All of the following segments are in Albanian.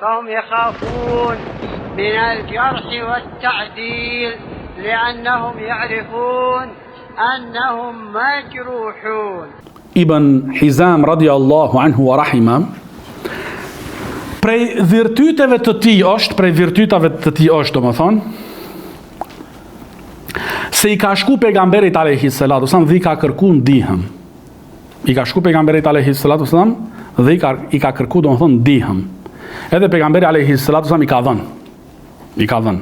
فهم يخافون من الجرح والتعديل لأنهم يعرفون أنهم مجروحون. Ibn Hizam radiallahu anhu wa rahima, prej virtyteve të tij është, domethënë, se i ka shku pejgamberit alayhi salatu wasallam dhe i ka kërku ndihmë. I ka shku pejgamberit alayhi salatu wasallam dhe i ka kërku domethënë ndihmë. Edhe pejgamberi alayhi salatu wasallam i ka dhënë.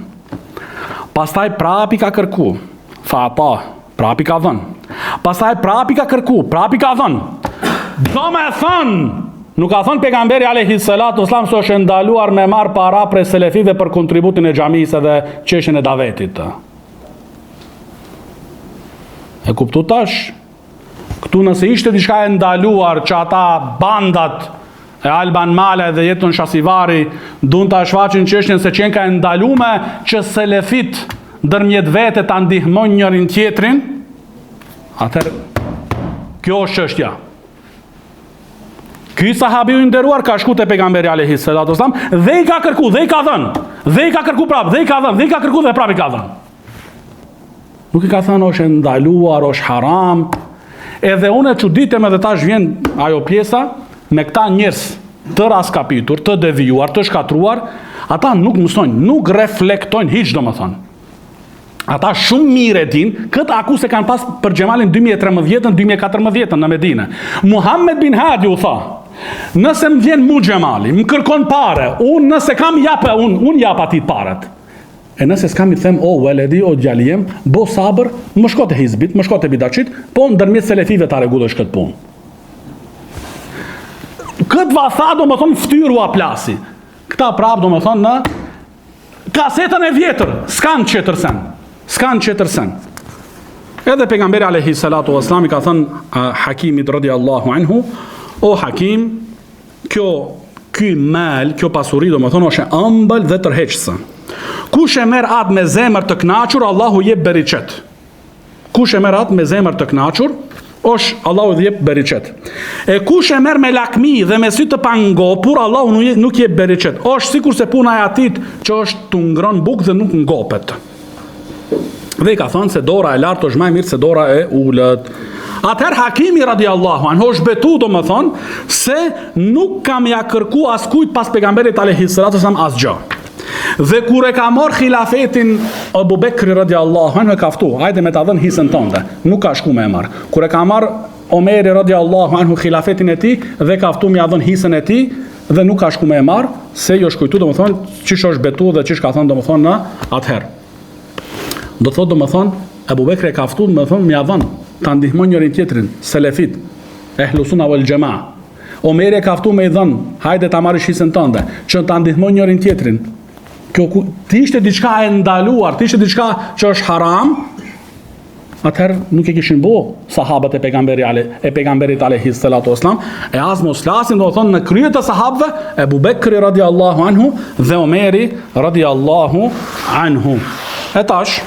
Pastaj prap i ka kërku, prap i ka dhënë. Pastaj prap i ka kërku, prap i ka dhënë. Do me thënë, nuk ka thënë pejgamberi alayhi salatu wasallam se është ndaluar me marr para prej selefive për kontributin e xhamisë dhe çështjen e davetit. E kuptu tash? Këtu nëse ishte diçka e ndaluar që ata bandat e Alban Male dhe Jetën Shasivari dun ta shfaqin çështjen se qenë ka ndalume që selefit ndërmjet vete ta ndihmojnë njërin tjetrin, atëherë kjo është çështja. Ky sahabi i nderuar ka shku te pejgamberi alayhi salatu wasallam dhe i ka kërku, dhe i ka dhënë, dhe i ka kërku prap, dhe i ka dhënë, dhe i ka kërku dhe prap i ka dhënë. Nuk i ka thënë është ndaluar, është haram. Edhe unë e çuditem edhe tash vjen ajo pjesa me këta njerëz të raskapitur, të devijuar, të shkatruar, ata nuk mësojnë, nuk reflektojnë hiç domethënë. Ata shumë mirë e din, këtë akuse kanë pas për Xhemalin 2013-2014 në Medinë. Muhammed bin Hadi u tha, nëse më vjen mu Xhemali, më kërkon pare, unë nëse kam japë, unë jap atit paret. E nëse s'kam i them, o veledi, o djalijem, bo sabër, më shko të hizbit, më shko të bidaçit, po ndërmjet selefive ta rregullosh këtë punë. Këtë va tha, do më thonë, ftyrua plasi. Këta prap, do më thonë, në kasetën e vjetër, s'kan qëtër sen. Edhe pejgamberi alayhi salatu wasallam i ka thënë Hakimit radiallahu anhu, o Hakim, ky mal, kjo pasuri, do më thonë, është ëmbël dhe tërheqëse. Kush e merr atë me zemër të kënaqur, Allahu jep beriqet. Kush e merr atë me zemër të kënaqur, Allahu jep beriqet. E kush e merr me lakmi dhe me sy të pangopur, Allahu nuk jep beriqet. Është sikur se puna e atit që është të ngron bukë dhe nuk ngopet. Dhe i ka thënë se dora e lartë është më e mirë se dora e ulët. Atëherë Hakimi radiallahu anhu është betu, do më thonë, se nuk kam ja kërku askujt pas pejgamberit alayhi salatu wasallam asgjë. Dhe kur e ka marr khilafetin Abu Bekri radiallahu anhu e ka ftu, hajde me ta dhën hisën tënde, nuk ka shku me e marr. Kur e ka marr Omeri radiallahu anhu khilafetin e tij dhe ka ftu me ja dhën hisën e tij dhe nuk ka shku me e marr, se jo shkujtu, do më thonë, çish është betu dhe çish ka thënë, do më thonë, në atëherë. Do thotë, do më thonë, Abu Bekri e ka ftu, do më thonë, me ja dhën ta ndihmon njërin tjetrin, selefit, ehlu sunna wal jamaa. Omeri e ka ftu me i dhën, hajde ta marrësh hisën tënde, që ta ndihmon njërin tjetrin. Kjo ti ishte diçka e ndaluar, ti ishte diçka që është haram, atëherë nuk e kishin bo sahabët e pejgamberit alayhi salatu wasallam, e as mos flasin, do thonë, në krye të sahabëve, Abu Bekri radiallahu anhu dhe Omeri radiallahu anhu. E tash,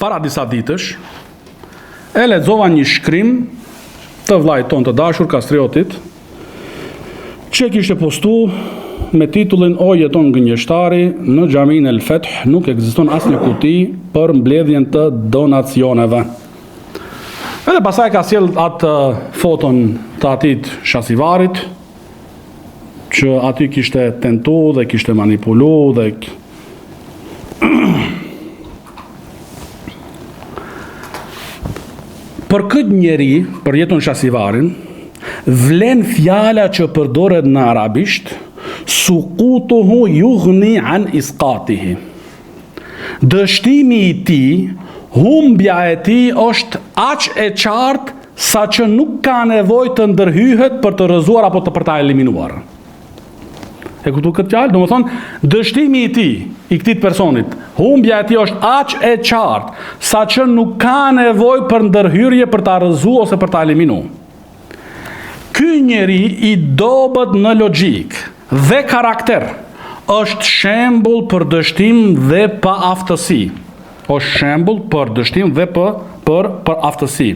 para disa ditësh, e lexova një shkrim të vllajt ton të dashur Kastriotit, që kishte postu me titullin O jeton gënjeshtari, në xhamin El Feth nuk ekziston asnjë kuti për mbledhjen të donacioneve. Edhe pasaj ka sjell atë foton të atit Shasivarit, që aty kishte tentu dhe kishte manipulu dhe për këtë njeri, për Jetën Shasivarin, vlen fjala që përdoret në arabisht, suqutuhu yughni an isqatihi. Dështimi i tij, humbja e tij është aq e qartë sa që nuk ka nevojë të ndërhyhet për të rrëzuar apo për ta eliminuar. E kuptu këtë fjalë? Do më thonë, dështimi i tij, i këtij personit, humbja e tij është aq e qartë sa që nuk ka nevojë për ndërhyrje për ta rrëzuar ose për ta eliminuar. Ky njeri i dobët në logjik dhe karakter është shembull për dështim dhe pa aftësi. Është shembull për dështim dhe për aftësi.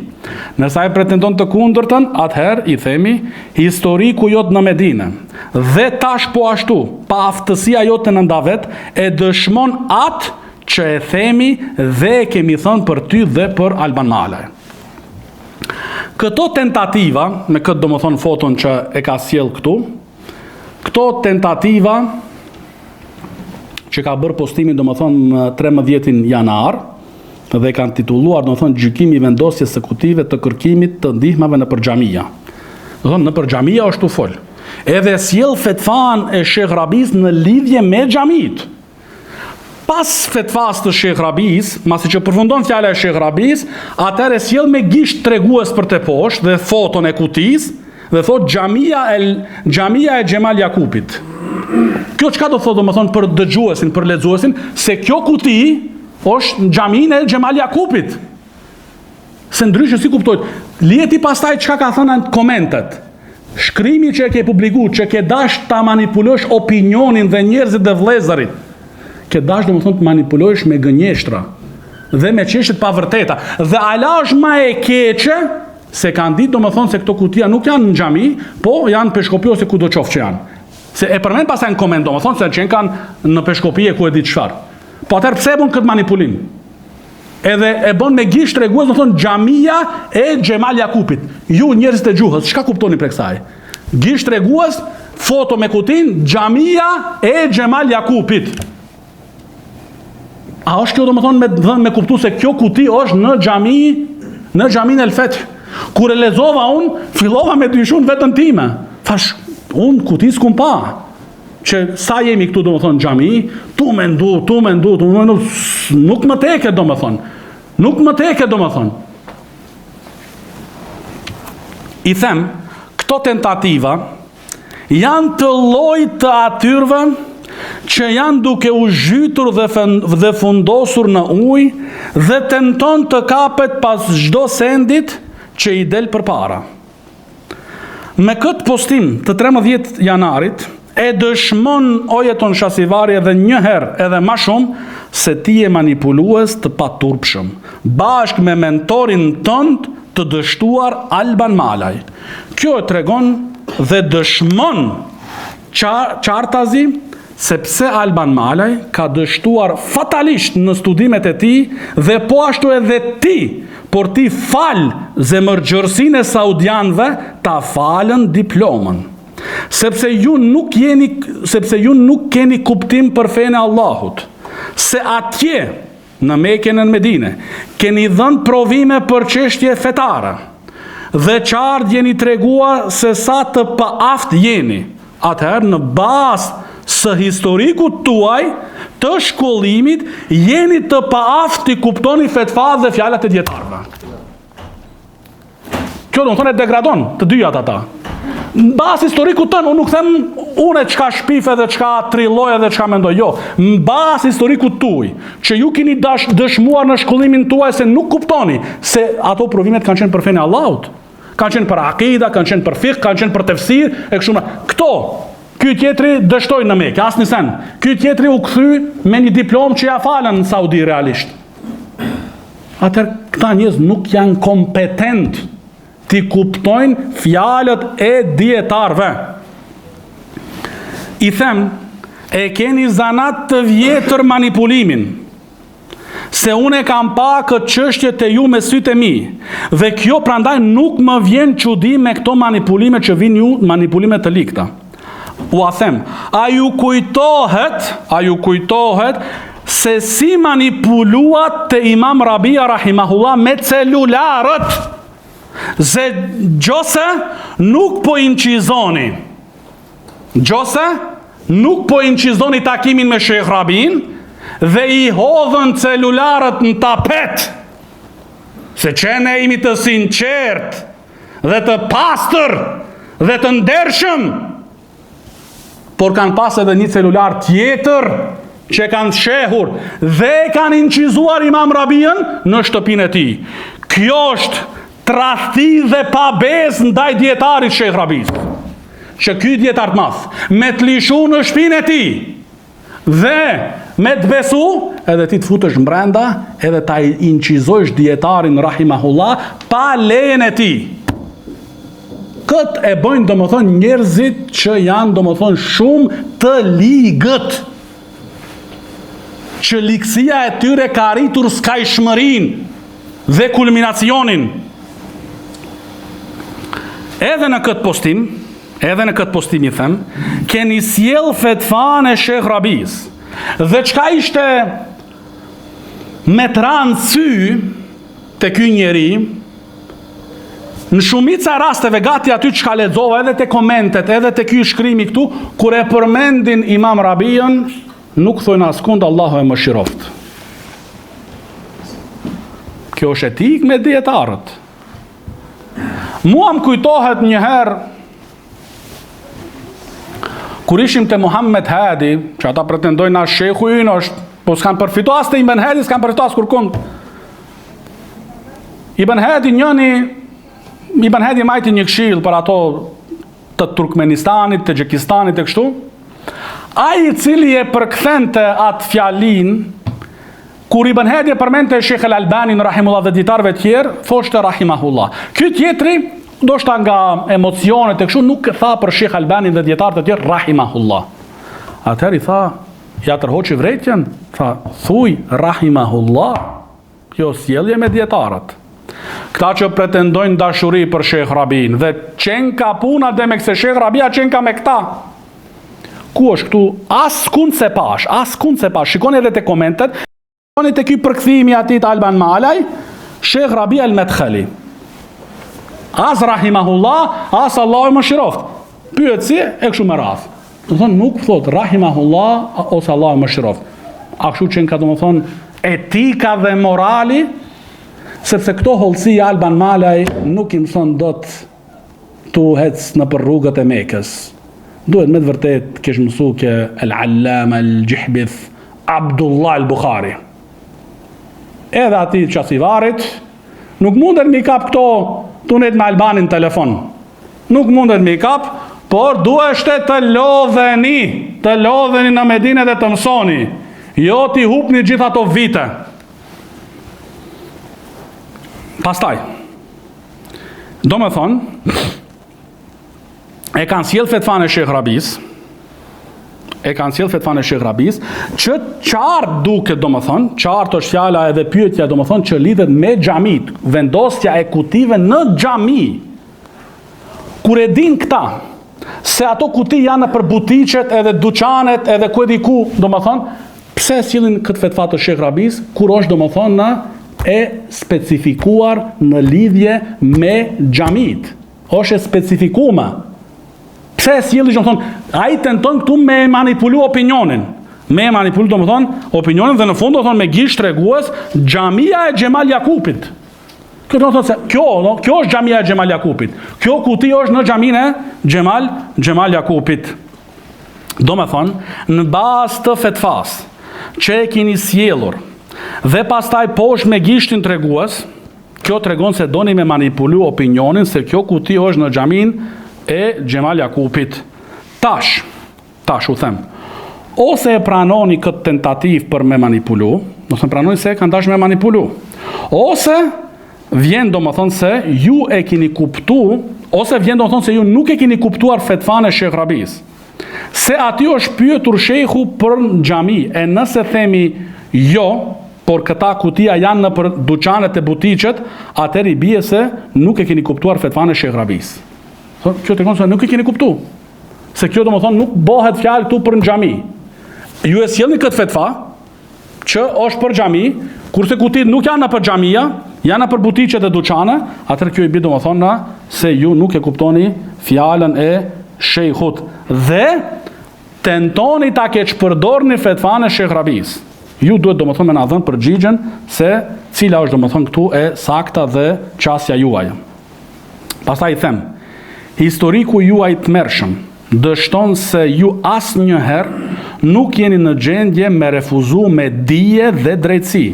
Nëse ai pretendon të kundërtën, atëherë i themi historiku jot në Medinë dhe tash po ashtu, pa aftësia jote në ndavet, e dëshmon atë që e themi dhe e kemi thënë për ty dhe për Alban Malaj. Këto tentativa, me këtë do më thonë foton që e ka sjell këtu, këto tentativa që ka bërë postimin do më thonë 13 janar, dhe kanë titulluar do më thonë gjykimi vendosjes sekutive të kërkimit të ndihmave në përxhamia. Do thonë në përxhamia është u fol. Edhe sjell fetvan e Sheh Rabis në lidhje me xhamit. Pas fetvas të Sheh Rabis, masi që përfundon fjala e Sheh Rabis, atëherë sjell me gisht tregues për te poshtë dhe foton e kutis dhe thot xhamia e Xhemal Jakupit. Kjo çka do thotë domethënë për dëgjuesin, për lexuesin, se kjo kuti është në xhaminë e Xhemal Jakupit. Se ndryshe si kuptojt. Lieti pastaj çka ka thënë në komentet. Shkrimi që e ke publikuar, që ke dash ta manipulosh opinionin dhe njerëzit dhe vëllezërit. Ke dash domethënë të manipulosh me gënjeshtra dhe me çështje të pavërteta. Dhe ala është më e keqe se kanë ditë domethënë se këto kutia nuk janë në xhami, po janë peshkopi ose kudo qoftë që janë. Se e përmend pastaj në koment domethënë se që kanë në peshkopi e ku e di çfarë. Po atëherë pse e bën këtë manipulim? Edhe e bën me gisht tregues, do thonë xhamia e Xhemal Jakupit. Ju njerëzit e gjuhës, çka kuptoni për kësaj? Gisht tregues, foto me kutin, xhamia e Xhemal Jakupit. A është kjo domethënë me kuptu se kjo kuti është në xhaminë El Feth. Kur e lexova unë, fillova me dyshun vetën time. Thash, unë kuti s'kum pa. Që sa jemi këtu domethënë xhami, tu mendu, nuk më teke domethënë. Nuk më teke domethënë. I them, këto tentativa janë të llojit të atyrve që janë duke u zhytur dhe fundosur në ujë dhe tenton të kapet pas çdo sendit që i del përpara. Me këtë postim të 13 janarit, e dëshmon Ojeton Shasivari edhe një herë edhe ma shumë se ti e manipulues të paturpshëm, bashkë me mentorin tënd të dështuar Alban Malaj. Kjo e tregon dhe dëshmon qartazi sepse Alban Malaj ka dështuar fatalisht në studimet e tij dhe po ashtu edhe ti, por ti fal zemërgjërsinë e saudianëve, ta falën diplomën. Sepse ju nuk keni kuptim për fenë e Allahut. Se atje, në Mekën e në Medine, keni dhënë provime për çështje fetare. Dhe qartë jeni treguar se sa të paaft jeni. Atëherë në bazë së historikut tuaj të shkollimit, jeni të paaft të kuptoni fetva dhe fjalat e dietarëve. Kjo do të thonë e degradon të dyjat ata. Në bazë historikut tënë, unë nuk them unë çka shpife dhe çka trilloj dhe çka mendoj, jo. Në bazë historikut tuaj, që ju keni dëshmuar në shkollimin tuaj se nuk kuptoni se ato provimet kanë qenë për fenë e Allahut, kanë qenë për akida, kanë qenë për fiqh, kanë qenë për tefsir e kështu me. Këto, ky tjetri dështoi në Mekë, asnjë sen. Ky tjetri u kthy me një diplomë që ja falën në Saudi realisht. Atëherë këta njerëz nuk janë kompetent ti kuptojnë fjalët e dietarëve. I them, e keni zanat të vjetër manipulimin, se unë e kam pa këtë çështje te ju me sytë e mi, dhe kjo prandaj nuk më vjen çudi me këto manipulime që vinë ju, manipulime të likta. U a them, a ju kujtohet se si manipuluat te Imam Rabia rahimahullah me celularët? Se gjose nuk po inqizoni. Gjose nuk po inqizoni takimin me Sheh Rabin dhe i hodhën celularët në tapet. Se që ne imi të sinqert dhe të pastër dhe të ndershëm. Por kanë pas edhe një celular tjetër që kanë shehur dhe kanë inqizuar Imam Rabiën në shtëpinë e tij. Kjo është tradhti dhe pabes ndaj dietarit Sheh Rabis. Që ky dietar të madh, me të lishu në shtëpinë e tij dhe me të besu, edhe ti të futesh brenda, edhe ta inqizojsh dietarin rahimahullah pa lejen e tij. Këtë e bëjnë domethënë njerëzit që janë domethënë shumë të ligët. Që ligësia e tyre ka arritur skajshmërinë dhe kulminacionin. Edhe në këtë postim i them, keni sjell fetvan e Sheh Rabis. Dhe çka ishte me tranë sy të ky njeri, në shumica rasteve gati aty çka lexova edhe te komentet, edhe te ky shkrimi këtu, kur e përmendin Imam Rabiun, nuk thojnë askund Allahu e mëshiroft. Kjo është etik me dietarët. Mua më kujtohet një herë kur ishim te Muhammed Hadi, që ata pretendojnë as shehu ynë është, po s'kan përfituar as te Ibn Hadi, s'kan përfituar as kurkund. Ibn Hadi majti një këshill për ato të Turkmenistanit, të Gjekistanit e kështu. Ai i cili e përkthente atë fjalin, kur Ibn Hadi e përmente Sheikh Al-Albani rahimullah dhe dietarëve të tjerë, thoshte rahimahullah. Ky tjetri, ndoshta nga emocionet e kështu, nuk tha për Sheikh Albani dhe dietarët e tjerë rahimahullah. Atëherë i tha, ja tërhoqi vretjen, tha, thuj rahimahullah, kjo sjellje me dietarët. Këta që pretendojnë dashuri për Sheh Rabin dhe qenë ka puna dhe me këse Sheh Rabia qenë ka me këta. Ku është këtu? Askund se pash. Shikoni edhe te komentet, shikoni te ky përkthimi atit Alban Malaj, Sheh Rabia al-Madkhali. As rahimahullah, as Allahu e mëshiroft. Pyetësi e kështu me radhë. Do thonë nuk thot rahimahullah ose Allahu e mëshiroft. A kështu qenë ka do më thonë etika dhe morali, sepse këto hollësi Alban Malaj nuk i mëson dot tu hec në për rrugët e Mekës. Duhet me të vërtet kesh mësu ke Al-Allama Al-Gjihbith Abdullah Al-Bukhari. Edhe ati qasivarit, nuk mundet mi kap këto tunet me Albanin telefon. Nuk mundet mi kap, por duheshte të lodheni në Medinë dhe të mësoni. Jo t'i hupni gjitha ato vite. Pastaj, do me thonë, e kanë sjell fetvan e Sheh Rabis, që qartë duket, do me thonë, qartë është fjala edhe pyetja, do me thonë, që lidhet me xhamit, vendosja e kutive në xhami. Kur e din këta, se ato kuti janë për butiqet edhe duqanet edhe ku e di ku, do me thonë, pse sjellin këtë fetva të Sheh Rabis, kur është, do me thonë, në e specifikuar në lidhje me xhamit. Është e specifikuar. Pse sjelli, do të thonë, ai tenton këtu me manipulu opinionin. Do të thonë, opinionin dhe në fund do të thonë me gisht tregues xhamia e Xhemal Jakupit. Kjo do të thotë se kjo është xhamia e Xhemal Jakupit. Kjo kuti është në xhaminë e Xhemal Jakupit. Do të thonë, në bazë të fetvas që e keni sjellur dhe pastaj poshtë me gishtin tregues, kjo tregon se doni me manipulu opinionin se kjo kuti është në xhamin e Xhemal Jakupit. Tash u them, ose e pranoni këtë tentativ për me manipulu, ose pranoni se kanë dash me manipulu, ose vjen do më thonë se ju e keni kuptu, ose vjen do më thonë se ju nuk e keni kuptuar fetvan e Sheh Rabis. Se aty është pyetur shehu për xhami, e nëse themi jo, por këta kutia janë në për duqanet e butiqet, atëri bie se nuk e keni kuptuar fetvan e Sheh Rabis. Kjo të konë se nuk e keni kuptu. Se kjo do më thonë nuk bëhet fjalë tu për në xhami. Ju e sjellni këtë fetva, që është për xhami, kurse kutit nuk janë në për xhamia, janë në për butiqet e duqane, atër kjo i bi do më thonë se ju nuk e kuptoni fjalën e shejhut. Dhe tentoni ta keq përdorni fetvan e Sheh Rabis. Ju duhet do më thonë me nga dhënë përgjigjen se cila është do më thonë këtu e sakta dhe qasja juaj. Pastaj i them, historiku juaj të mërshëm dështon se ju asë njëherë nuk jeni në gjendje me refuzu me dije dhe drejtësi.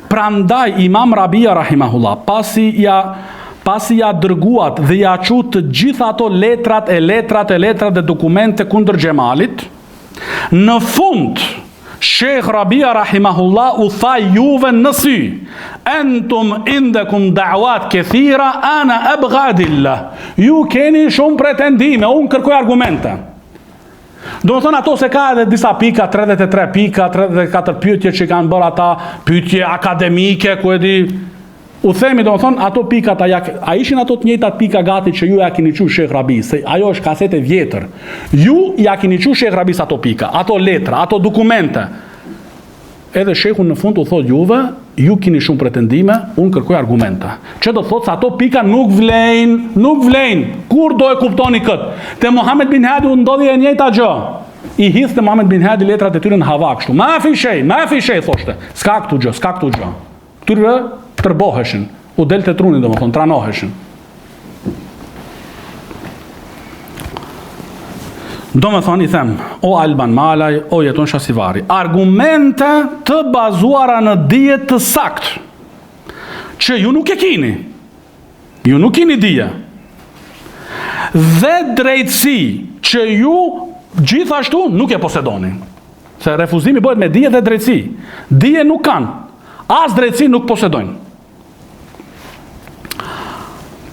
Prandaj Imam Rabia rahimahullah, pasi ja dërguat dhe ja qu të gjitha ato letrat dhe dokumente kundër Xhemalit, në fund Shekh Rabia rahimahullah u tha juve në sy, entum indekum da'wat këthira, ana abgadillah. Ju keni shumë pretendime, unë kërkoj argumente. Do më thonë ato se ka edhe disa pika, 33 pika, 34 pyetje që kanë bërë ata, pyetje akademike, ku e di... U themi, do më thonë, ato pikat, a ishin ato të njëjtat pika gati që ju ja kini qu Shekh Rabis, se ajo është kasete vjetër. Ju ja kini qu Shekh Rabis ato pika, ato letra, ato dokumente. Edhe Shekhu në fund u thot juve, ju kini shumë pretendime, unë kërkoj argumente. Që do thot se ato pika nuk vlejnë. Kur do e kuptoni këtë? Te Muhammed bin Hadi u ndodhi e njëjta gjë. I hithë te Muhammed bin Hadi letrat e tyre në hava kështu. Ma fi shej, thoshte. S'ka këtu gjë. Këtyre tërboheshin, u del të trunin, do më thonë, tranoheshin. Do më thonë, i them, o Alban Malaj, o Jeton Shasivari, argumente të bazuara në dije të sakt, që ju nuk e kini, ju nuk kini dije, dhe drejtësi që ju gjithashtu nuk e posedoni. Se refuzimi bëhet me dije dhe drejtësi. Dije nuk kanë, as drejtësi nuk posedojnë.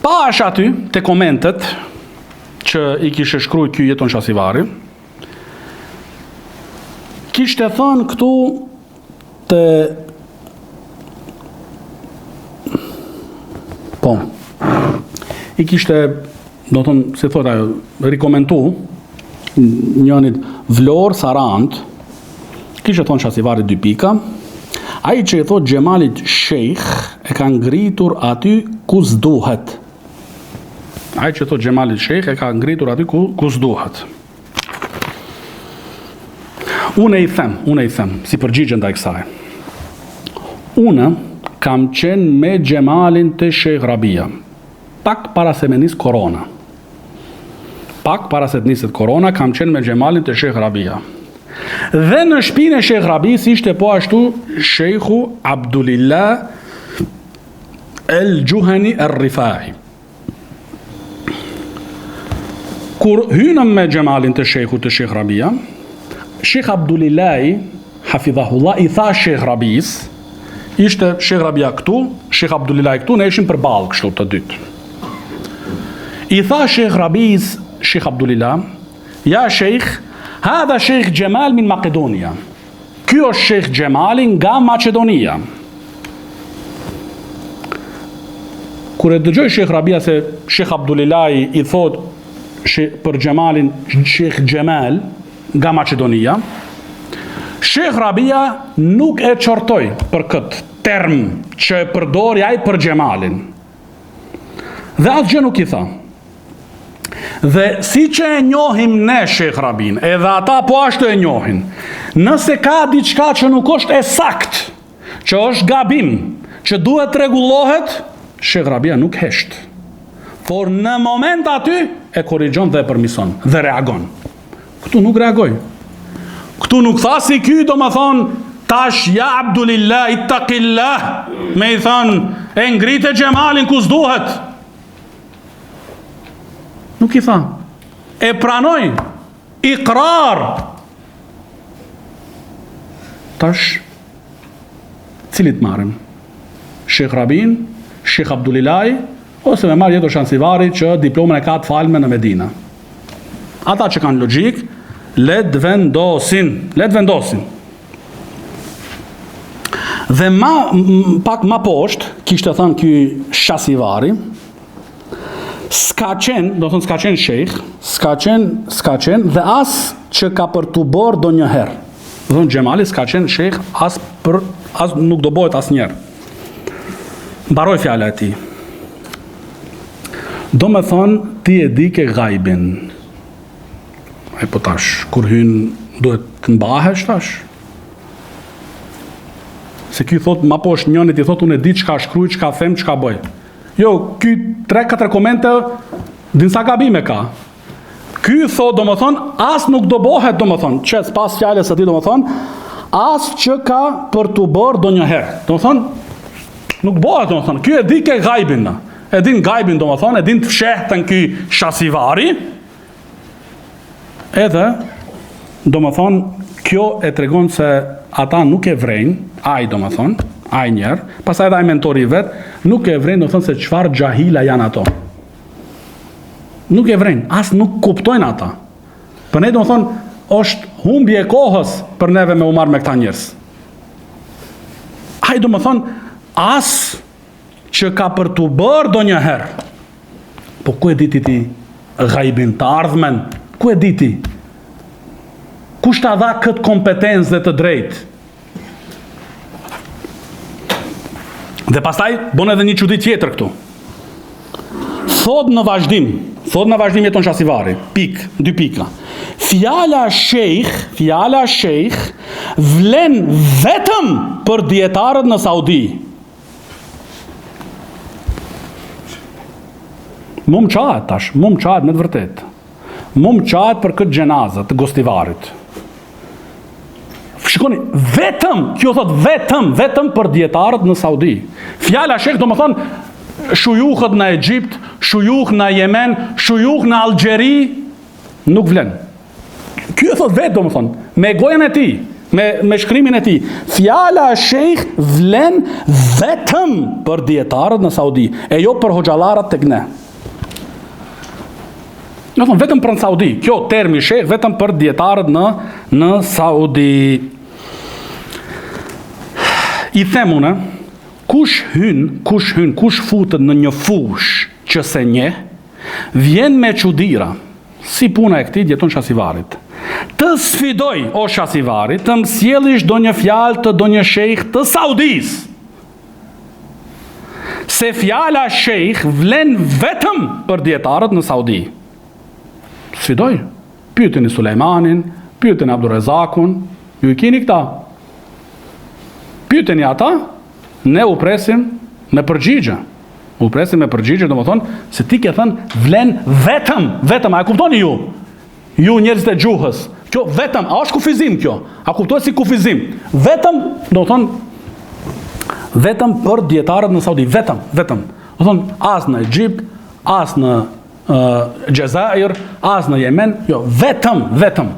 Pa është aty, të komentet, që i kishe shkruj kjo Jeton Shasivari, kishte thënë këtu të... Po, i kishte, do thënë, si thot ajo, rikomentu, njënit Vlor Sarant, kishte thënë Shasivari 2 pika, a i që i thot Gjemalit Sheikh e ka ngritur aty ku s'duhet. Ai që thot Gjemalit Sheikh e ka ngritur aty ku s'duhet. Unë i them, si përgjigje ndaj kësaj. Unë kam qenë me Gjemalin të Shekh Rabia, pak para se me nis korona. Pak para se të niset korona, kam qenë me Gjemalin të Shekh Rabia. Dhe në shtëpinë e Shekh Rabis ishte po ashtu Shekhu Abdulillah El Gjuhani El Rifai. Kur hynëm me Gjemalin të Shekhu të Shekh Rabia, Shekh Abdulillahi, hafidhahullah, i tha Shekh Rabis, ishte Shekh Rabia këtu, Shekh Abdulillahi këtu, ne ishim përballë kështu të dytë. I tha Shekh Rabis, Shekh Abdulillah, ja Shekh, hadha Shekh Gjemal min Makedonia. Kjo është Shekh Gjemali nga Macedonia. Kur e dëgjoj Shekh Rabia se Shekh Abdulillahi i thot për Gjemalin Shekh Gjemal nga Macedonia, Shekh Rabia nuk e qortoj për këtë term që e përdori ai për Gjemalin. Dhe atë gjë nuk i tha. Dhe si që e njohim ne Shekh Rabin, edhe ata po ashtu e njohin, nëse ka diçka që nuk është e sakt, që është gabim, që duhet rregullohet, Shekh Rabia nuk hesht. Por në moment aty e korrigjon dhe e përmison dhe reagon. Këtu nuk reagoj. Këtu nuk tha si ky, do më thonë, tash ja Abdulillah, ittaqillah, me i thonë, e ngrite Gjemalin ku s'duhet. Nuk i tha. E pranoj, ikrar. Tash, cilit marrim? Shekh Rabin, Shekh Abdulillahi, ose me marrë Jeton Shasivari që diplomën e ka të falme në Medina. Ata që kanë logjik, let vendosin. Dhe pak ma poshtë, kishte thënë ky Shasivari, s'ka qenë shejkh, s'ka qenë dhe as që ka për të borë do njëherë. Dhe në Gjemali s'ka qenë shejkh, as nuk do bëhet as njerë. Mbaroj fjala e tij. Do me thonë, ti e di ke gajbin. E po tash, kur hynë duhet të mbahesh tash. Se ky thot, ma poshtë njënit i thot, unë e di çka shkruaj, çka them, çka bëj. Jo, ky 3-4 komente, dinsa gabime ka. Ky thot, do me thonë, as nuk do bëhet, do me thonë, që pas fjales ati, do me thonë, as që ka për të bërë do njëherë. Do me thonë, nuk bëhet, do me thonë, ky e di ke gajbin na. E din gajbin, do më thonë, e din të fshehtën ky Shasivari, edhe, do më thonë, kjo e tregon se ata nuk e vrejnë, ai do më thonë, ai njerë, pastaj edhe ai mentori i vet, nuk e vrejnë, do thonë se çfarë xahila janë ato. Nuk e vrejnë, as nuk kuptojnë ata. Për ne do më thonë, është humbje e kohës për neve me u marrë me këta njerëz. Ai do më thonë, as që ka për të bërë do një herë. Po ku e diti ti gajbin të ardhmen? Ku e diti? Kush ta dha këtë kompetencë dhe të drejtë? Dhe pastaj bon edhe një çudi tjetër këtu. Thot në vazhdim jeton Shasivari. Dy pika. Fjala shejх vlen vetëm për dietarët në Saudi. Mu më qahet me të vërtet. Mu më qahet për këtë gjenazë të Gostivarit. Shikoni, kjo thot vetëm për dietarët në Saudi. Fjala shejh do më thonë, shujuhët në Egjipt, shujuh në Jemen, shujuh në Algjeri, nuk vlen. Kjo thot vetë do më thonë, me gojen e ti, me shkrimin e ti. Fjala shejh vlen vetëm për dietarët në Saudi, e jo për hoxhallarat tek ne. Do thonë vetëm për në Saudi. Kjo termi shejh vetëm për dietarët në Saudi. I them unë, kush futet në një fush që se nje, vjen me çudira, si puna e këtij jeton Shasivarit. Të sfidoj o Shasivarit, të mësjellish do një fjalë të do një shejh të Saudis. Se fjala shejh vlen vetëm për dietarët në Saudi. Sfidoj. Pyeteni Sulejmanin, pyeteni Abdurrezakun, ju I keni këta. Pyeteni ata, ne u presim me përgjigje. U presim me përgjigje, do më thonë, se ti ke thënë vlen vetëm, a e kuptoni ju? Ju njerëzit e gjuhës. Kjo vetëm, a është kufizim kjo? A kuptohet si kufizim? Vetëm, do më thonë, vetëm për dietarët në Saudi, vetëm. Do thonë, as në Egjipt, as në Gjezair, as në Jemen, jo, vetëm.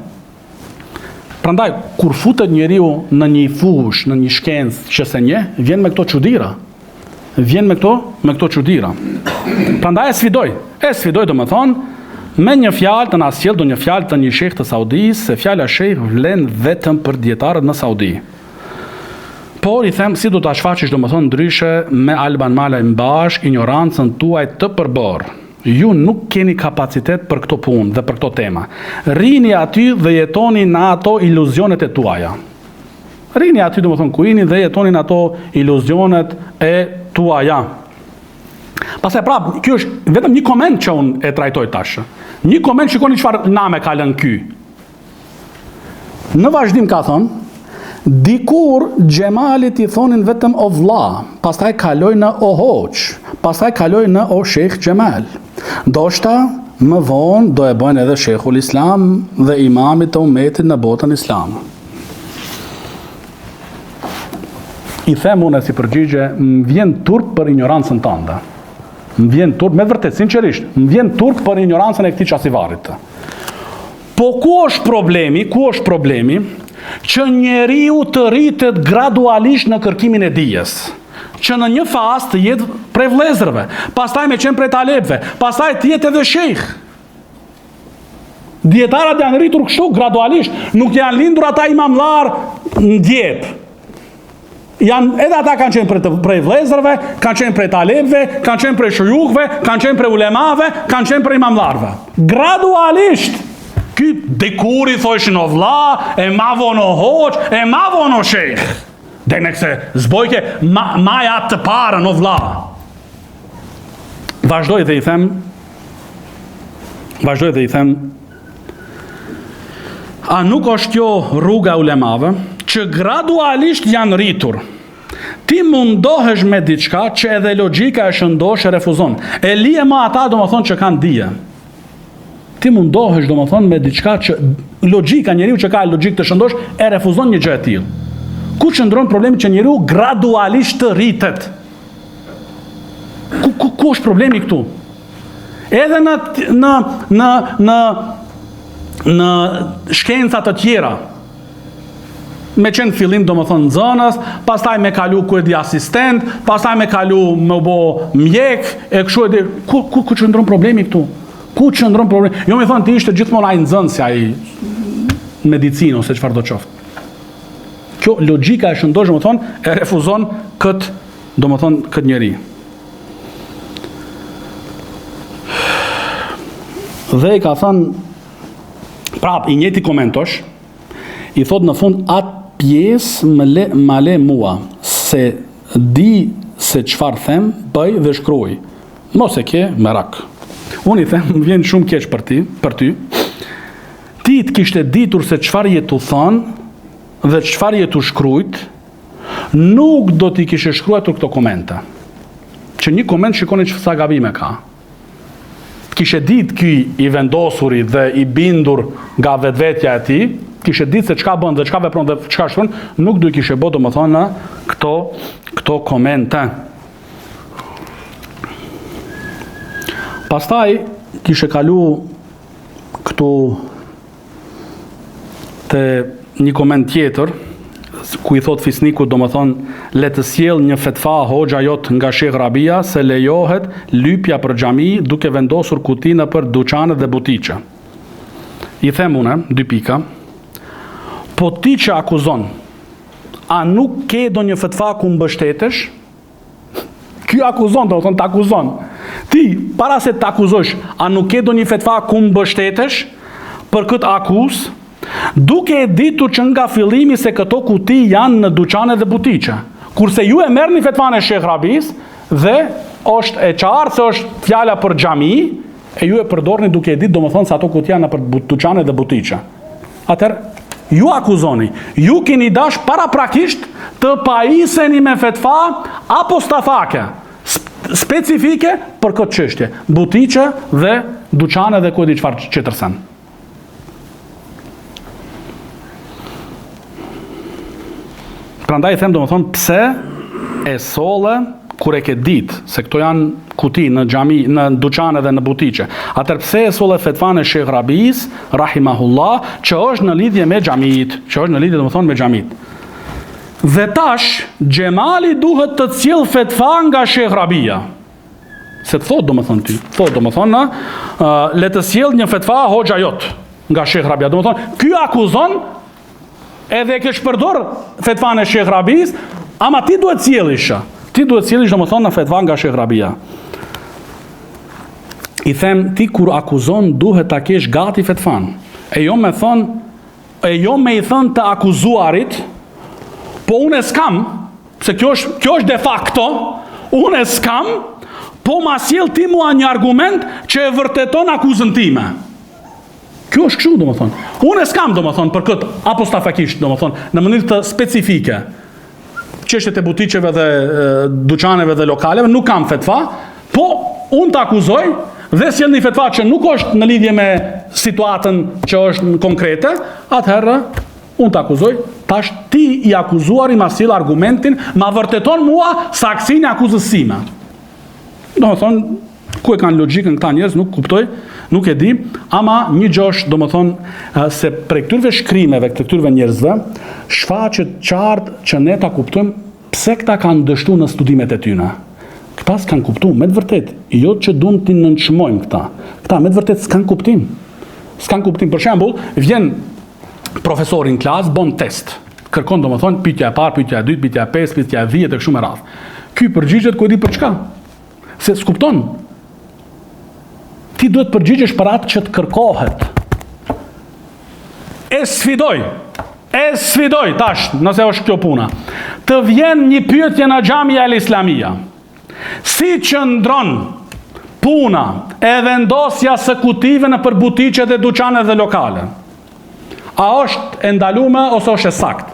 Prandaj, kur futet njeriu në një fush, në një shkencë që se nje, vjen me këto çudira. Prandaj e sfidoj do më thonë, me një fjalë të na sjell do një fjalë të një shejh të Saudis, se fjala shejh vlen vetëm për dietarët në Saudi. Por I them si do ta shfaqësh do më thonë ndryshe me Alban Malaj mbash ignorancën tuaj të përbërë. Ju nuk keni kapacitet për këto punë dhe për këto tema. Rini aty dhe jetoni në ato iluzionet e tuaja. Rini aty do më thonë ku jeni dhe jetoni në ato iluzionet e tuaja. Pastaj prap, kjo është vetëm një koment që unë e trajtoj tash. Një koment, shikoni çfarë name ka lënë ky. Në vazhdim ka thonë, dikur Gjemalit I thonin vetëm o vlla, pastaj kaloi në o hoq, pastaj kaloi në o shejh Gjemal. Ndoshta më vonë do e bëjnë edhe shejhul Islam dhe imamit të umetit në botën Islam. I them unë si përgjigje, më vjen turp për ignorancën tënde. Më vjen turp, me vërtet, sinqerisht, më vjen turp për ignorancën e këtij Shasivarit. Po ku është problemi? Që njeriu të rritet gradualisht në kërkimin e dijes. Që në një fazë të jetë prej vëllezërve, pastaj me qenë prej talebëve, pastaj të jetë edhe shejh. Dietarët janë rritur kështu gradualisht, nuk janë lindur ata imamllar në djep. Edhe ata kanë qenë prej vëllezërve, kanë qenë prej talebëve, kanë qenë prej shujuhve, kanë qenë prej ulemave, kanë qenë prej imamllarve. Gradualisht. Ky dekuri thoshin o vlla, e ma vonë o hoq, e ma vonë o shejh. Dhe me këse zbojke maja të parën o vlla. Vazhdoj dhe I them, a nuk është kjo rruga ulemave, që gradualisht janë rritur. Ti mundohesh me diçka që edhe logjika e shëndosh e refuzon. E lije ma ata do më thonë që kanë dije. Ti mundohesh do më thonë me diçka që logjika, njeriu që ka logjik të shëndosh e refuzon një gjë e tillë. Ku qëndron problemi që njeriu gradualisht të rritet? Ku është problemi këtu? Edhe në shkenca të tjera, me qenë fillim do më thonë nxënës, pastaj me kalu ku e di asistent, pastaj me kalu me bo mjek, e kështu e di, ku qëndron problemi këtu? Ku qëndron problemi? Jo me thonë ti ishte gjithmonë ai nxënës, ai medicinë ose çfarë do qoftë. Kjo logjika e shëndosh, do më thonë, e refuzon këtë, do më thonë, këtë njeri. Dhe i ka thënë, prap, i njëti komentosh, i thot në fund, atë pjesë më le mua, se di se çfarë them, bëj dhe shkruaj. Mos e ke merak. Unë i them, më vjen shumë keq për ty. Ti të kishte ditur se çfarë je tu thënë dhe çfarë je tu shkruajt, nuk do t'i kishe shkruar këto komente. Që një koment shikoni çfarë gabime ka. Kishe ditë ky i vendosuri dhe i bindur nga vetvetja e tij, kishe ditë se çka bën dhe çka vepron dhe çka shkon, nuk do i kishe bë domethënë këto komente. Pastaj kishe kalu këtu te një koment tjetër, ku i thot fisniku domethënë le të sjell një fetva hoxha jot nga Sheh Rabia se lejohet lypja për xhami duke vendosur kutinë për dyqane dhe butiqe. I them unë, 2 pika. Po ti që akuzon, a nuk ke do një fetva ku mbështetesh? Ky akuzon, do të thonë të akuzon. Ti, para se të akuzosh, a nuk ke do një fetva ku mbështetesh për këtë akuz, duke e ditur që nga fillimi se këto kuti janë në dyqane dhe butiqe. Kurse ju e merrni fetvan e Sheh Rabis dhe është e qartë se është fjala për xhami, e ju e përdorni duke e ditë domethënë se ato kuti janë për dyqane dhe butiqe. Atëherë ju akuzoni, ju keni dash paraprakisht të pajiseni me fetva apostafake, specifike për këtë çështje, butiqe dhe dyqane dhe ku e di çfarë tjetërsen. Prandaj them domethënë pse e solle kur e ke ditë se këto janë kuti në xhami, në dyqane dhe në butiqe. Atëherë pse e solle fetvan e Sheh Rabis, rahimahullah, që është në lidhje me xhamit, domethënë me xhamit. Dhe tash Xhemali duhet të sjell fetva nga Sheh Rabia. Se të thot domethënë ty, thot domethënë le të sjell një fetva hoxha jot nga Sheh Rabia. Domethënë ky akuzon edhe ke shpërdor fetvan e Sheh Rabis, ama ti duhet sjellësh. Ti duhet sjellësh domethënë në fetva nga Sheh Rabia. I them ti kur akuzon duhet ta kesh gati fetvan. E jo me i thon të akuzuarit, po unë s'kam, se kjo është de facto, unë s'kam, po ma sjell ti mua një argument që e vërteton akuzën time. Kjo është kështu domethënë. Unë s'kam domethënë për këtë apostafakisht domethënë në mënyrë të specifike. Çështjet e butiqeve dhe dyqaneve dhe lokaleve nuk kam fetva, po unë të akuzoj dhe sjell një fetva që nuk është në lidhje me situatën që është konkrete, atëherë unë të akuzoj, tash ti i akuzuari ma sjell argumentin, ma vërteton mua saksinë e akuzës sime. Domethënë, ku e kanë logjikën këta njerëz nuk kuptoj, nuk e di, ama një gjosh domethënë se prej këtyre shkrimeve të këtyre njerëzve shfaqet qartë që ne ta kuptojmë pse këta kanë dështuar në studimet e tyre. Këta s'kan kuptuar me të vërtetë, jo që duam t'i nënçmojmë këta. Këta me të vërtetë s'kan kuptim. S'kan kuptim. Për shembull, vjen profesori në klasë, bën test. Kërkon domethënë pyetja e parë, pyetja e dytë, pyetja e pestë, pyetja e 10 e kështu me radhë. Ky përgjigjet ku e di për çka? Se s'kupton. Ti duhet përgjigjesh për atë që të kërkohet. E sfidoj tash, nëse është kjo puna. Të vjen një pyetje në Xhamia El Islamia. Si qëndron puna e vendosja së kutive në për butiqe dhe dyqane dhe lokale? A është e ndaluar ose është e saktë?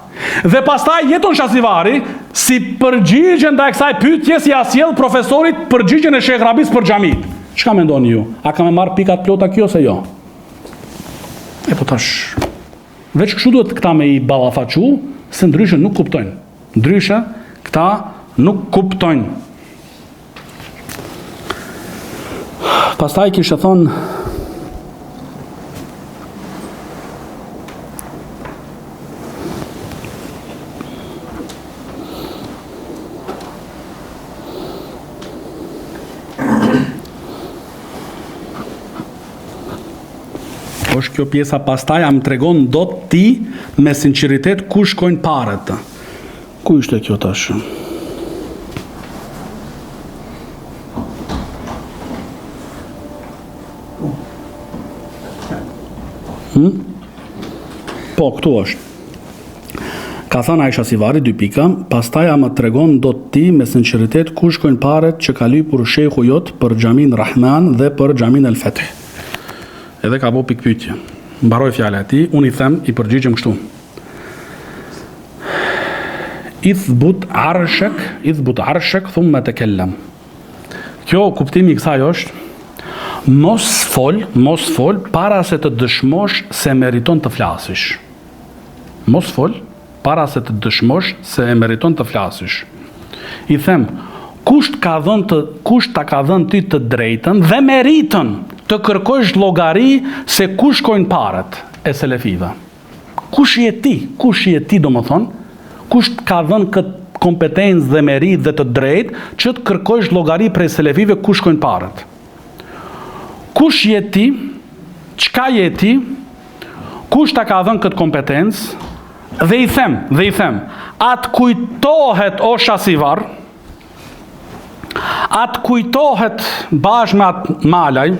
Dhe pastaj jeton Shazivari si përgjigje ndaj kësaj pyetjes ja sjell profesorit përgjigjen e Sheh Rabis për xhamit. Çka mendoni ju? A kam marr pikat plota kjo ose jo? E po tash, veç kështu duhet këta me i ballafaqu, se ndryshe nuk kuptojnë. Ndryshe këta nuk kuptojnë. Pastaj kishte thonë është kjo pjesa pastaj am tregon do ti me sinqeritet ku shkojnë paret. Ku ishte kjo tash? Po, këtu është. Ka thënë Aisha Sivari, 2 pika, pastaj a më tregon do ti me sinqeritet ku shkojnë paret që ka lypur shejhu jot për xhamin Rahman dhe për xhamin El Fath. Edhe ka bo pikpyetje. Mbaroj fjala e tij, unë i them, i përgjigjem kështu. Ithbut arshak thumma takallam. Kjo kuptimi i kësaj është mos fol para se të dëshmosh se meriton të flasësh. Mos fol para se të dëshmosh se e meriton të flasësh. I them, kush ta ka dhënë ti të drejtën dhe meritën të kërkosh llogari se ku shkojnë paret e selefive? Kush je ti domethënë? Kush ka dhënë këtë kompetencë dhe meritë dhe të drejtë që të kërkosh llogari prej selefive ku shkojnë paret? Kush je ti? Çka je ti? Kush ta ka dhënë këtë kompetencë? Dhe i them, atë kujtohet o Shasivar, atë kujtohet bashkë me atë malaj,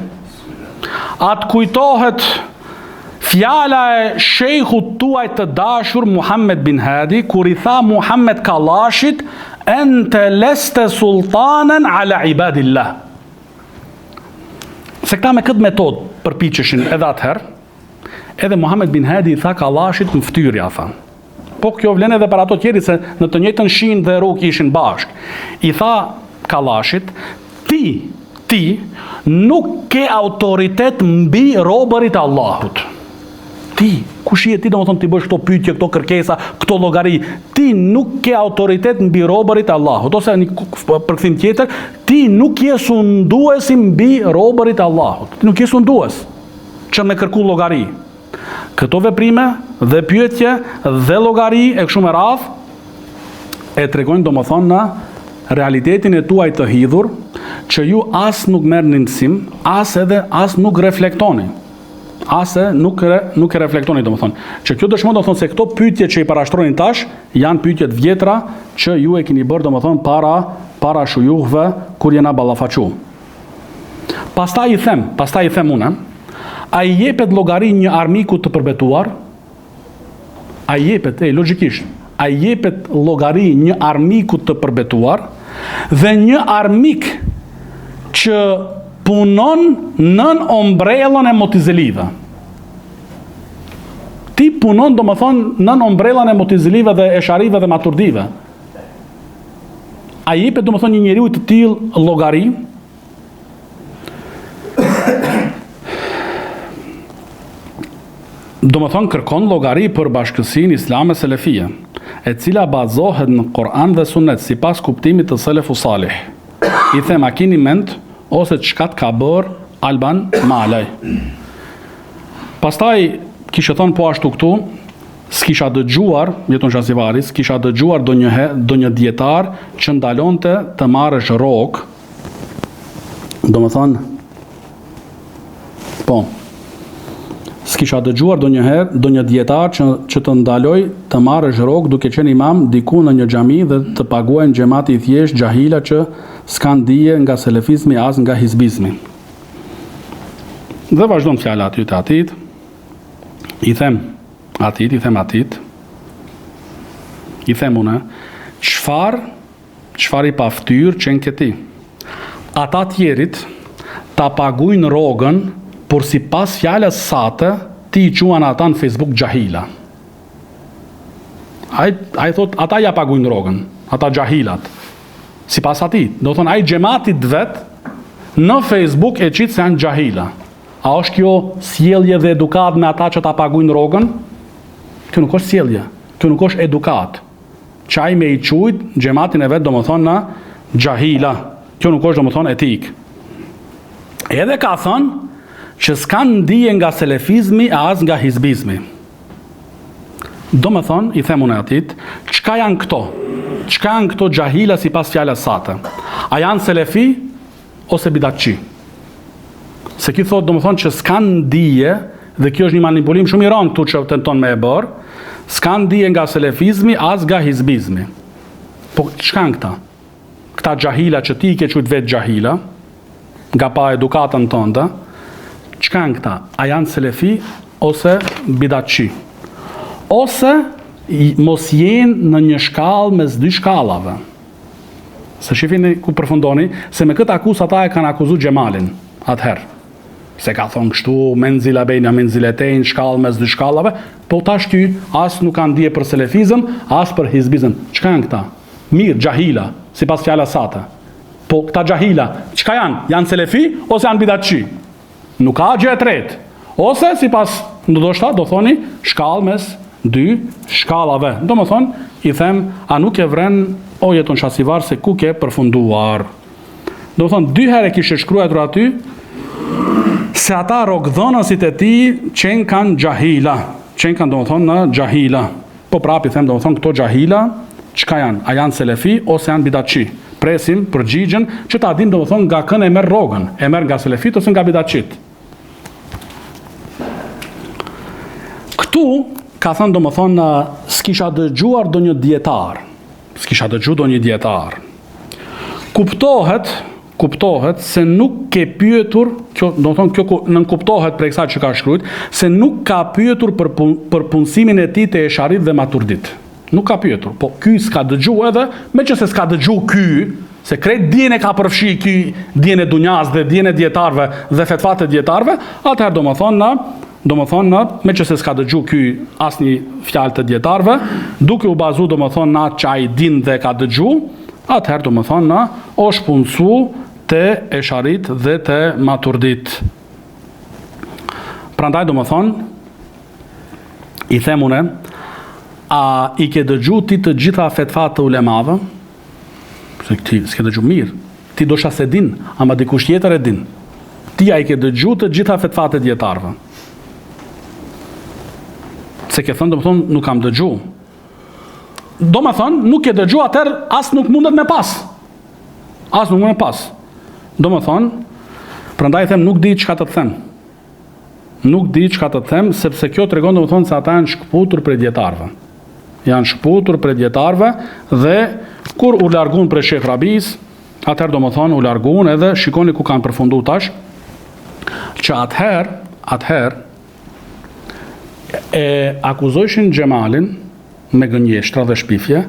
atë kujtohet fjala e shejhut tuaj të dashur Muhammed bin Hadi, kur i tha Muhammed Kallashit, ente leste sultanen ala ibadillah. Se këta me këtë metodë përpiqeshin edhe atëherë, edhe Muhammed bin Hadi i tha Kallashit në ftyrja, tha. Po kjo vlen edhe për ato tjerë se në të njëjtën shinë dhe rrugë ishin bashkë. I tha Kallashit, ti nuk ke autoritet mbi robërit e Allahut. Ti, kush je ti domethënë ti bësh këto pyetje, këto kërkesa, këto llogari? Ti nuk ke autoritet mbi robërit e Allahut, ose në përkthim tjetër, ti nuk je sundues mbi robërit e Allahut. Ti nuk je sundues që me kërku llogari. Këto veprime dhe pyetje dhe llogari e kështu me radhë e tregojnë domethënë në realitetin e tuaj të hidhur që ju as nuk merrni ndësim, as nuk reflektoni. Nuk e reflektoni domethënë. Që kjo dëshmon domethënë se këto pyetje që i parashtronin tash janë pyetje të vjetra që ju e keni bërë domethënë para shujuhve kur jena ballafaqu. Pastaj i them unë, a i jepet llogari një armiku të përbetuar? A i jepet, logjikisht, a i jepet llogari një armiku të përbetuar dhe një armik që punon nën ombrellën e Mu'tazilive. Ti punon domethënë nën ombrellën e Mu'tazilive dhe Esharive dhe Maturdive. A i jepet domethënë një njeriu të tillë llogari? Domethënë kërkon llogari për bashkësinë islame selefie, e cila bazohet në Kur'an dhe Sunet sipas kuptimit të selefus salih. I them, a keni mend ose çka ka bër Alban Malaj? Pastaj kishte thënë po ashtu këtu, s'kisha dëgjuar, jeton Shasivari, s'kisha dëgjuar donjë dietar që ndalonte të marrësh rrok. Domethënë po s'kisha dëgjuar donjë dietar që të ndaloj të marrësh rrok duke qenë imam diku në një xhami dhe të paguajnë xhamati i thjesht xahila që s'kan dije nga selefizmi as nga hizbizmi. Dhe vazhdon fjala aty të atit. I them unë, çfarë i paftyr që në këti? Ata tjerit ta paguajnë rrogën, por si pas fjales sate, ti i quan ata në Facebook gjahila. A i thot, ata ja paguajnë rrogën, ata gjahilat. Si pas ati, do thonë, a i gjematit vetë në Facebook e qitë se janë gjahila. A është kjo sjellje dhe edukat me ata që ta paguajnë rrogën? Kjo nuk është sjellje, kjo nuk është edukat. Qaj me i qujt gjematin e vetë, do më thonë, në gjahila. Kjo nuk është, do më thonë, etik. Edhe ka thënë, që s'kan ndije nga selefizmi a as nga hizbizmi. Do me thonë, i them unë atit, çka janë këto? Çka janë këto gjahila si pas fjales sate? A janë selefi ose bidatçi? Se ki thotë, do me thonë, që s'kan ndije dhe kjo është një manipulim shumë i rëndë këtu që tenton me e bërë, s'kan dije nga selefizmi as nga hizbizmi. Po ç'kan këta? Këta xahila që ti i ke qujt vetë xahila, nga pa edukatën tënde, ç'kan këta? A janë selefi ose bidatçi? Ose mos jenë në një shkallë mes dy shkallave. Se shifini ku përfundoni, se me këtë akuzë ata e kanë akuzu Xhemalin atëherë. Se ka thonë kështu, menzila bejna menziletejnë, shkallë mes dy shkallave, po tash ky as nuk kanë dije për selefizëm, as për hizbizëm. Çka janë këta? Mirë, xahila, sipas fjalës sate. Po këta xahila, çka janë? Janë selefi ose janë bidatçi? Nuk ka gjë e tretë. Ose sipas ndoshta do thoni shkallë mes dy shkallave. Do më thonë, i them, a nuk e vren o jeton shasivar se ku ke përfunduar. Do më thonë, 2 herë kishe shkruar aty, se ata rogdhënësit e ti qenë kanë xahila. Qenë kanë, do më thonë, në xahila. Po prapi them, do më thonë, këto xahila, çka janë? A janë selefi ose janë bidatçi? Presim përgjigjen që ta dim, do më thonë, nga kën e merr rrogën. E merr nga selefit ose nga bidatçit. Këtu, ka thënë, do më thonë, s'kisha dëgjuar do një djetar. S'kisha dëgju do një djetar. Kuptohet se nuk ke pyetur, kjo, do më thonë, kjo nënkuptohet për kësaj që ka shkruajt, se nuk ka pyetur për punësimin e tij të Esharit dhe Maturdit. Nuk ka pyetur, po ky s'ka dëgju edhe, me që se s'ka dëgju ky, se krejt dijen e ka përfshi ky dijen e dunjas dhe dijen e dietarëve dhe fetvat e dietarëve, atëherë do më thonë, me që se s'ka dëgju ky asnjë fjalë të dietarëve, duke u bazu do më thonë na që ai din dhe ka dëgju, atëherë do më thonë na është punësu të Esharit dhe të Maturdit. Prandaj do më thonë, i themune, a i ke dëgju ti të gjitha fetvat të ulemave? Se ti s'ke dëgju mirë. Ti dosha se din, ama dikush tjetër e din. Ti a i ke dëgju të gjitha fetvat e dietarëve? Se ke thënë, do më thonë, nuk kam dëgju. Do më thonë, nuk ke dëgju, atër as nuk mundet me pas. As nuk mundet me pas. Do më thonë, prandaj them, nuk di çka të them. Nuk di çka të them, sepse kjo tregon, do më thonë, se ata janë shkputur prej dietarëve. Janë shkputur prej dietarëve dhe kur u largun prej Sheh Rabis, atëherë do më thonë, u largun edhe shikoni ku kanë përfundu tash, që atëherë e akuzojshin Xhemalin me gënjeshtra dhe shpifje,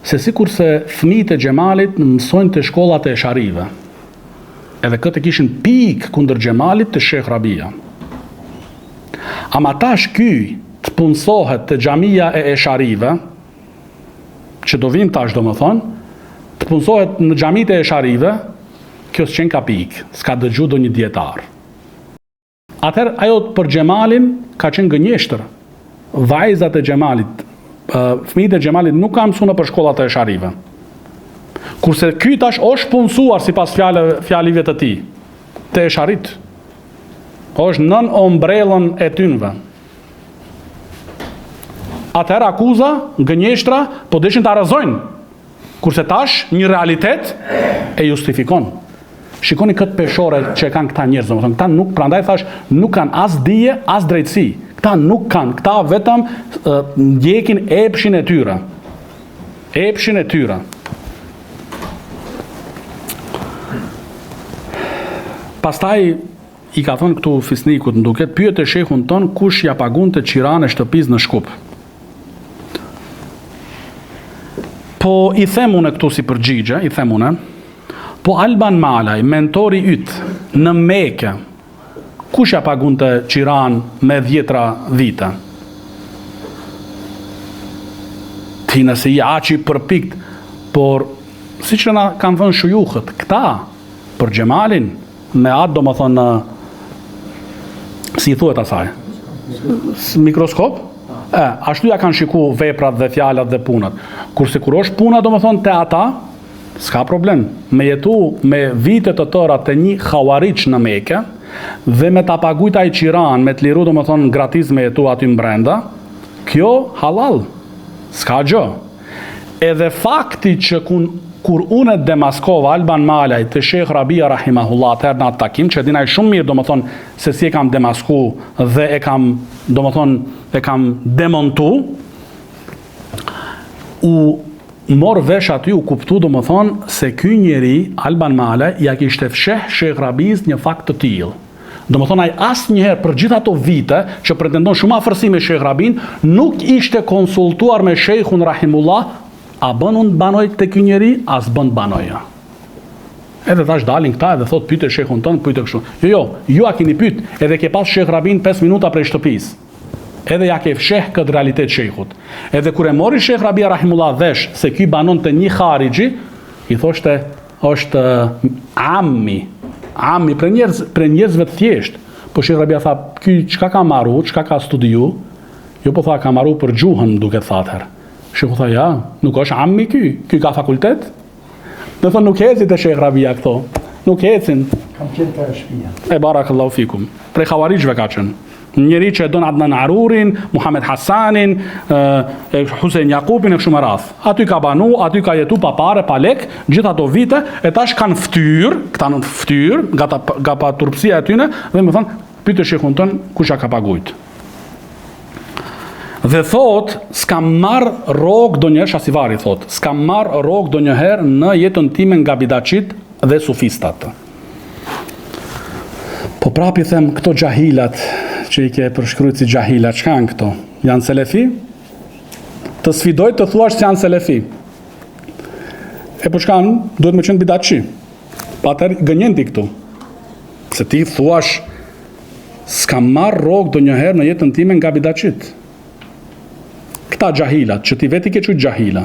se sikur se fëmijët e Xhemalit mësojnë të shkollat e Esharive. Edhe këtë kishin pik kundër Xhemalit të Sheh Rabia. Ama tash ky të punësohet të xhamia e Esharive, që do vim tash do më thonë, të punësohet në xhamit e Esharive, kjo s'qen ka pik, s'ka dëgju do një dietar. Atëherë ajo për Xhemalin ka qenë gënjeshtër. Vajzat e Xhemalit, fëmijët e Xhemalit nuk kanë mësuar për shkollat e Esharive. Kurse ky tash është punësuar sipas fjalive të tij, të Esharit. Është nën ombrellën e tynve. Atëherë akuza, gënjeshtra, po deshin të arrëzojnë. Kurse tash një realitet e justifikon. Shikoni këtë peshore që kanë këta njerëz, domethënë këta nuk, prandaj thash, nuk kanë as dije, as drejtësi. Këta nuk kanë, këta vetëm ndjekin epshin e tyre. Epshin e tyre. Pastaj i ka thënë këtu fisnikut, nduket, pyet e shehun ton kush ja pagunte qiran e shtëpisë në Shkup. Po i them unë këtu si përgjigje, i them unë, po Alban Malaj, mentori yt në Mekë, kush ja pagunte qiran me 10 vite? Ti nëse i aqi përpikt, por si që na kanë thënë shujuhët, këta, për Xhemalin, me atë do më thonë, si i thuhet asaj? Mikroskop? Ashtu ja kanë shiku veprat dhe fjalat dhe punat. Kurse kur është puna, do më thonë, te ata, s'ka problem. Me jetu me vite të tëra të një Hawariç në Mekë, dhe me ta pagujta i qiran, me të liru, do më thonë, gratis me jetu aty mbrenda, kjo halal. S'ka gjë. edhe fakti që kur unë e demaskova Alban Malaj të Shekh Rabia Rahimahullah atëherë në atë takim, që dinaj shumë mirë domethënë se si e kam demasku dhe e kam demontu, u morë vesh aty, u kuptu domethënë se ky njeri Alban Malaj ja kishte fsheh Shekh Rabiz një fakt të tillë. Domethënë ai asnjëherë për gjithë ato vite që pretendon shumë afërsi me Shekh Rabin, nuk ishte konsultuar me Sheikhun Rahimullah, a bën unë banoj të ky njeri, as bën banoja. Edhe tash dalin këta edhe thot pyete Sheikhun ton, pyete kështu. Ju a keni pyet, edhe ke pas Shekh Rabin 5 minuta prej shtëpisë. Edhe ja ke fsheh këtë realitet Sheikhut. Edhe kur e mori Shekh Rabia Rahimullah vesh se ky banon të një harixhi, i thoshte është ammi për njerëzve të thjesht. Po Shekh Rabia tha, ky çka ka marru, çka ka studiu? Jo, po tha, ka marru për gjuhën, duket thather. Shekhu tha, ja, nuk është ammi ky ka fakultet? Dhe thonë, nuk hecin të Shekh Rabia këto, nuk hecin. Kam qenë të shpia. E barakallahu fikum. Prej xhavarixhve ka qenë. Njëri që e don Adnan Arurin, Muhammad Hasanin, Hussein Jakubin e kështu me radh. Aty ka banu, aty ka jetu pa pare, pa lek, gjithë ato vite, e tash kanë ftyrë, nga pa turpsia e tyne, dhe më thonë, pyete Sheikhun ton, kush ka pagujt. Dhe thot, s'kam marr rrog donjëherë, Shasivari thot, s'kam marr rrog donjëherë në jetën time nga bidaçit dhe sufistat. Po prapi them, këto gjahilat që i ke përshkruajtur si gjahila, çka janë këto? Janë selefi? Të sfidoj të thuash se janë selefi. E po çka janë? Duhet me qenë bidatçi. Patër gënjen ti këtu. Se ti thuash s'kam marr rrog donjëherë në jetën time nga bidatçit. Këta gjahilat, që ti veti ke qujtë gjahila,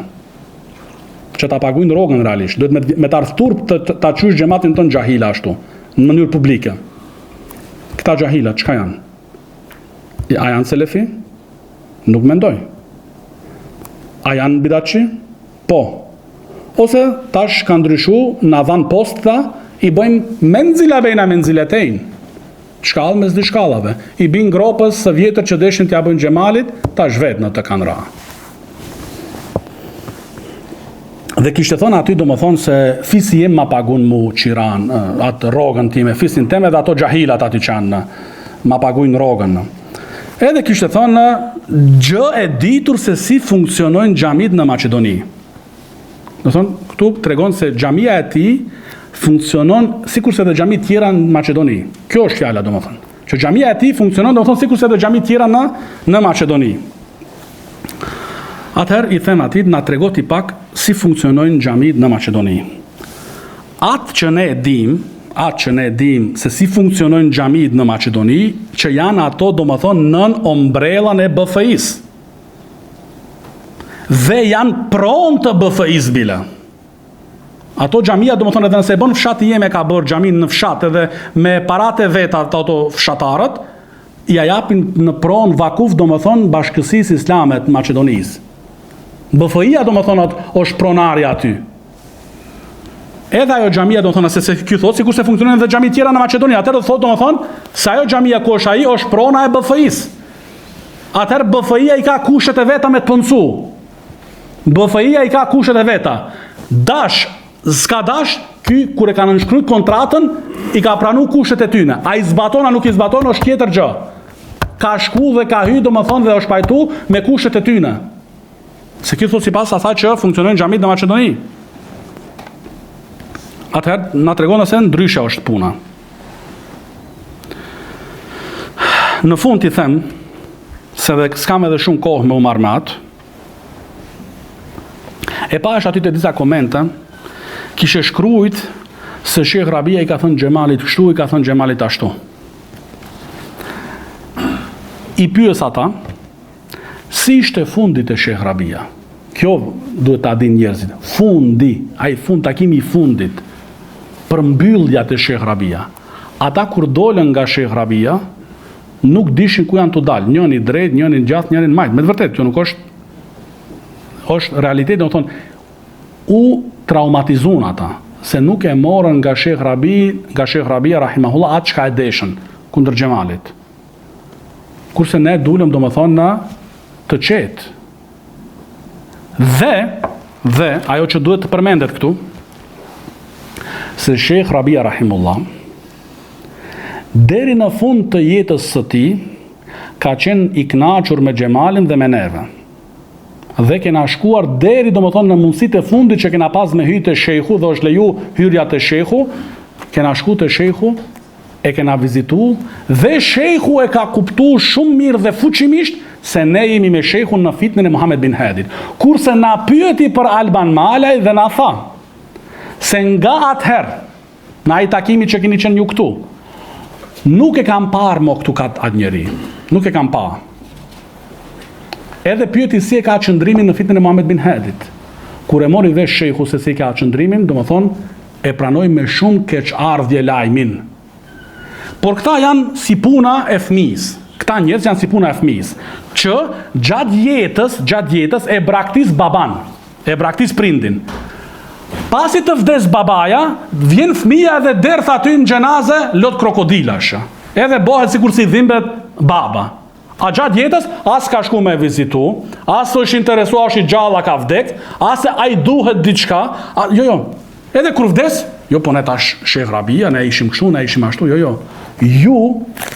që ta paguajnë rrogën realisht, duhet me ta rftur ta qysh xhamatin ton gjahila ashtu, në mënyrë publike. Këta gjahilat, çka janë? A janë selefi? Nuk mendoj. A janë bidatçi? Po. Ose tash ka ndryshu, na dhan posta, i bëjmë menzila bejna menziletejn. Shkallë mes dy shkallave. I bin gropës së vjetër që deshin t'ja bëjnë xhemalit, tash vetë në të kanë ra. Dhe kishte thonë aty domethënë se fisi jem ma pagun mu qiran, atë rrogën time, fisin teme dhe ato gjahilat aty qanë, ma paguajnë rrogën. Edhe kishte thonë, gjë e ditur se si funksionojnë xhamit në Maqedoni. Do thonë, këtu tregon se xhamia e tij funksionon sikurse dhe xhamit tjera në Maqedoni. Kjo është fjala domethënë. Që xhamia e tij funksionon domethënë sikurse dhe xhamit tjera në Maqedoni. Atëherë i them atit, na tregoti pak si funksionojnë xhamit në Maqedoni. Atë që ne e dim se si funksionojnë xhamit në Maqedoni, që janë ato domethënë nën ombrellën e BFI-s. Dhe janë pronë të BFI-s bile. Ato xhamia domethënë edhe nëse e bën fshati jeme ka bërë xhamin në fshat edhe me paratë veta ato fshatarët, ja japin në pronë vakuf domethënë Bashkësisë Islame të Maqedonisë. BFI-ja domethënë është pronarja aty. Edhe ajo xhamia domethënë se ky thotë sikur se funksionojnë edhe xhami tjera në Maqedoni, atëherë thotë domethënë se ajo xhamia ku është ai është prona e BFI-s. Atëherë BFI-ja i ka kushtet e veta me të punsu. BFI-ja i ka kushtet e veta. S'ka dash, ky kur e kanë nënshkruajtur kontratën, i ka pranuar kushtet e tyne. Ai zbaton a nuk i zbaton është tjetër gjë. Ka shku dhe ka hyrë domethënë dhe është pajtu me kushtet e tyne. Se ky thotë sipas asaj që funksionojnë xhamit në Maqedoni. Atëherë na tregon se ndryshe është puna. Në fund i them se dhe s'kam edhe shumë kohë me u marr me atë. E pash aty të disa komente, kishe shkruajt se Shekh Rabia i ka thënë Xhemalit kështu, i ka thënë Xhemalit ashtu. I pyes ata, si ishte fundi të Shekh Rabia? Kjo duhet ta dinë njerëzit. Takimi i fundit, përmbyllja të Shekh Rabia. Ata kur dolën nga Shekh Rabia, nuk dishin ku janë të dalë. Njëri drejt, njëri gjatë, njëri majt. Me të vërtetë, kjo nuk është realitet, do të thonë, u traumatizun ata, se nuk e morën nga Shekh Rabia rahimahullah atë çka e deshën kundër Xhemalit. Kurse ne dulëm do më thonë në të qetë. Dhe Dhe ajo që duhet të përmendet këtu, se Sheikh Rabia Rahimullah, deri në fund të jetës së tij, ka qenë i kënaqur me xhemalin dhe me neve. Dhe kena shkuar deri domethënë në mundësitë e fundit që kena pas me hyrje te shehu dhe është leju hyrja te shehu, kena shku te shehu, e kena vizitu dhe shehu e ka kuptu shumë mirë dhe fuqimisht se ne jemi me shehun në fitnën e Muhammed bin Hadit. Kurse na pyeti për Alban Malaj dhe na tha se nga atëherë, në ai takimi që keni qenë ju këtu, nuk e kam parë mo këtu atë njeri. Nuk e kam parë. Edhe pyeti si e ka qëndrimin në fitnën e Muhammed bin Hadit. Kur e mori vesh shehu se si ka qëndrimin, domethënë e pranoi me shumë keqardhje lajmin. Por këta janë si puna e fëmijës. Këta njerëz janë si puna e fëmijës, që gjatë jetës e braktis baban, e braktis prindin. Pasi të vdes babaja, vjen fëmija edhe derdh aty në xhenaze lot krokodilash. Edhe bëhet sikur si dhimbet baba. A gjatë jetës, as ka shku me vizitu, as është interesuar shi gjalla ka vdek, as ai duhet diçka, jo. Edhe kur vdes, jo po ne tash Sheikh Rabia, ne ishim kështu, ne ishim ashtu, jo. Ju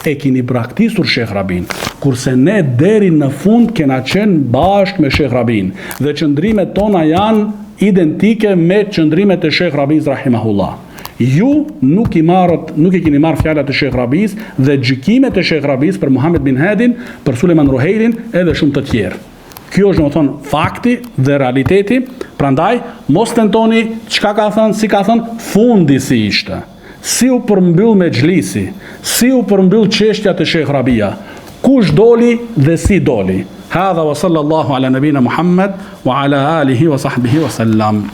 e keni braktisur Sheikh Rabin, kurse ne deri në fund kena qenë bashkë me Sheikh Rabin, dhe qëndrimet tona janë identike me qëndrimet e Sheikh Rabis rahimahullah. Ju nuk i keni marrë fjalat e Sheikh Rabis dhe gjykimet e Sheikh Rabis për Muhammed bin Hadin, për Suleiman Ruhailin edhe shumë të tjerë. Kjo është domethënë fakti dhe realiteti, prandaj mos tentoni çka ka thënë, si ka thënë, fundi si ishte. Si u përmbyll me xhlisi, si u përmbyll çështja të Sheikh Rabia, kush doli dhe si doli. Hadha wa sallallahu ala nabina Muhammad wa ala alihi wa sahbihi wa sallam.